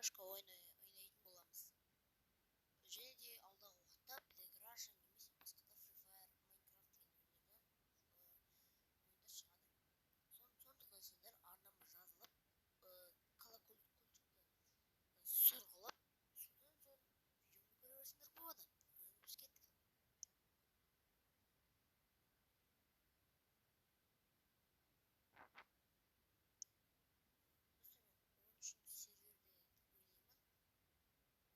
матрешка ойнайтын боламыз. Және де алдағы уақытта Playground немесе басқа да Free Fire, Minecraft деген ойындар шығады. Сондықтан сендер арнама жазылып, колокольчикті сұрғылап, содан соң видеоны көре берсеңдер болады. Біз кеттік. Достар,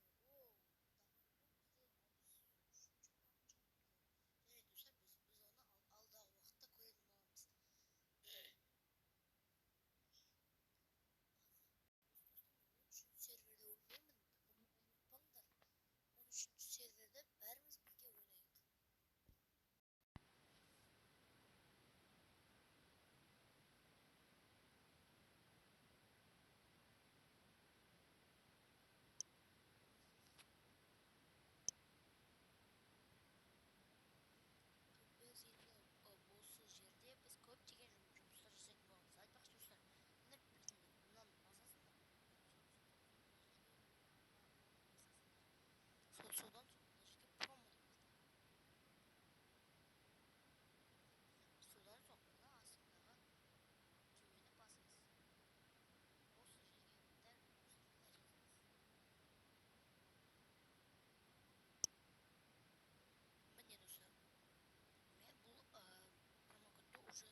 мен 13-ші серверде деп ойлаймын. Және достар, біз оны алдағы уақытта көретін боламыз. Серверде ойнаймын, ұмытпаңдар. 13-ші серверде бәріміз бірге ойнайық. Біз енді осы жерде біз көптеген жұмыстар жасайтын боламыз. Айтпақшы достар, міне білдіңдер, мынаны басасыңдар. Содан соң мына жерге промо деп жазылады. Содан соң мына астындағы түймені басыңыз. Осы жерге дәл осылай жазыңыз. Міне достар, мен бұл промокодты уже активировать етіп алғам. Сендер осы промокодты арқылы 30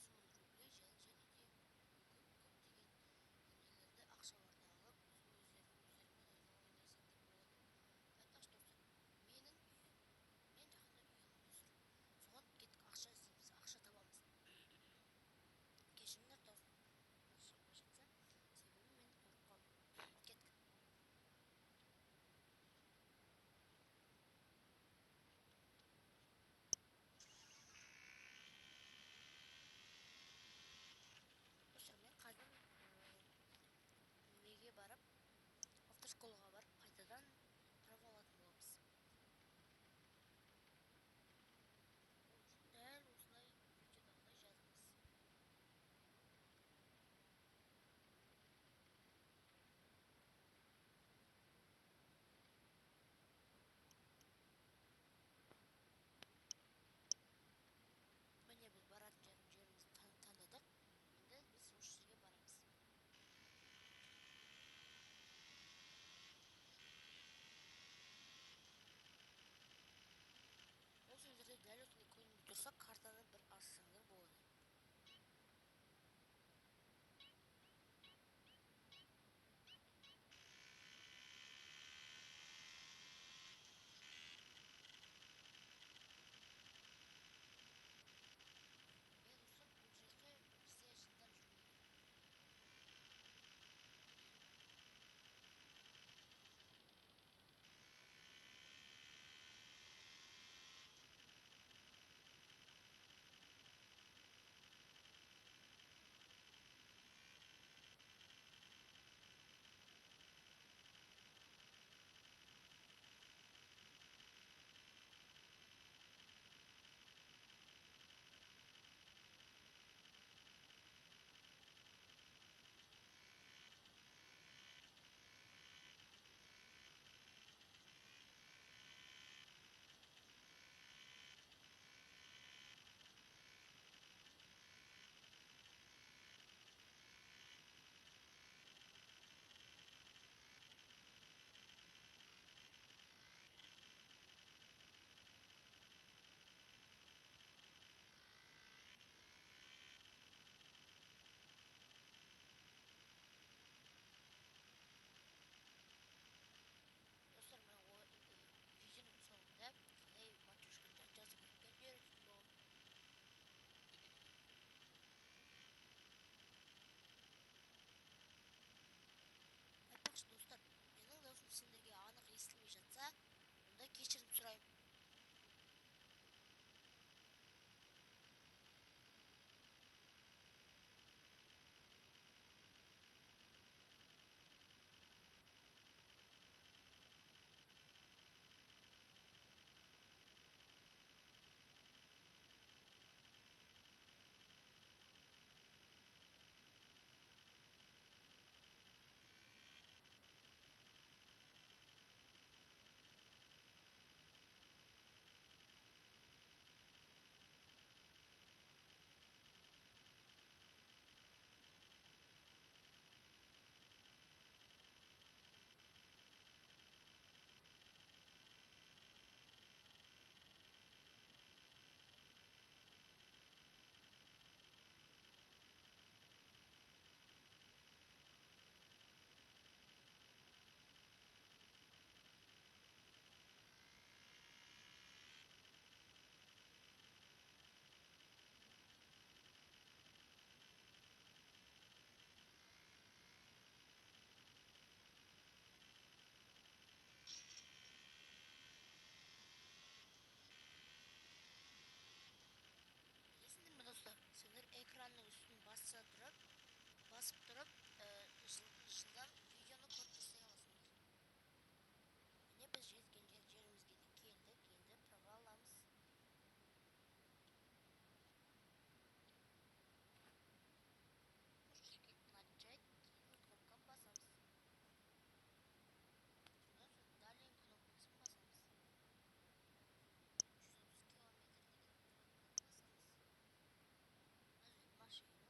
000 рублей және де көптеген нелерді, ақшаларды алып, өздеріңмен ойнасаңдар болады. Айтпақшы достар, мен жақында үй аламын достар. Соған кеттік ақша іздейміз, ақша табамыз. Кешіріңдер даусым шықпай жатса, себебі мен ұрып қалдым. Кеттік. Достар, мен қазір неге барып, автошколаға барып, қайтадан право алатын боламыз. Ол үшін дәл осылай видеодағыдай жазыңыз. Міне біз баратын жерімізді таңдадық. Енді біз осы жерге барамыз. Осы жерде дәл осылай көрініп тұрса, картаны бір ашсаңдар болады. Достар, бұл жерде бізде жындар жүрмейді. Достар, мен видеоның соңында қалай матрешканы жазу керектерін үйрететін боламын. Айтпақшы достар, менің даусым сендерге анық естілмей жатса, онда кешірім сұраймын. басып тұрып ышындан видеоны код жасай аласыңдар. Міне біз жеткен жерімізге де келдік. Енді права аламыз. Начать дейтін кнопканы басамыз. Содан соң далее кнопкасын басамыз. 130 километр деген кнопканы басамыз. Нажать машину.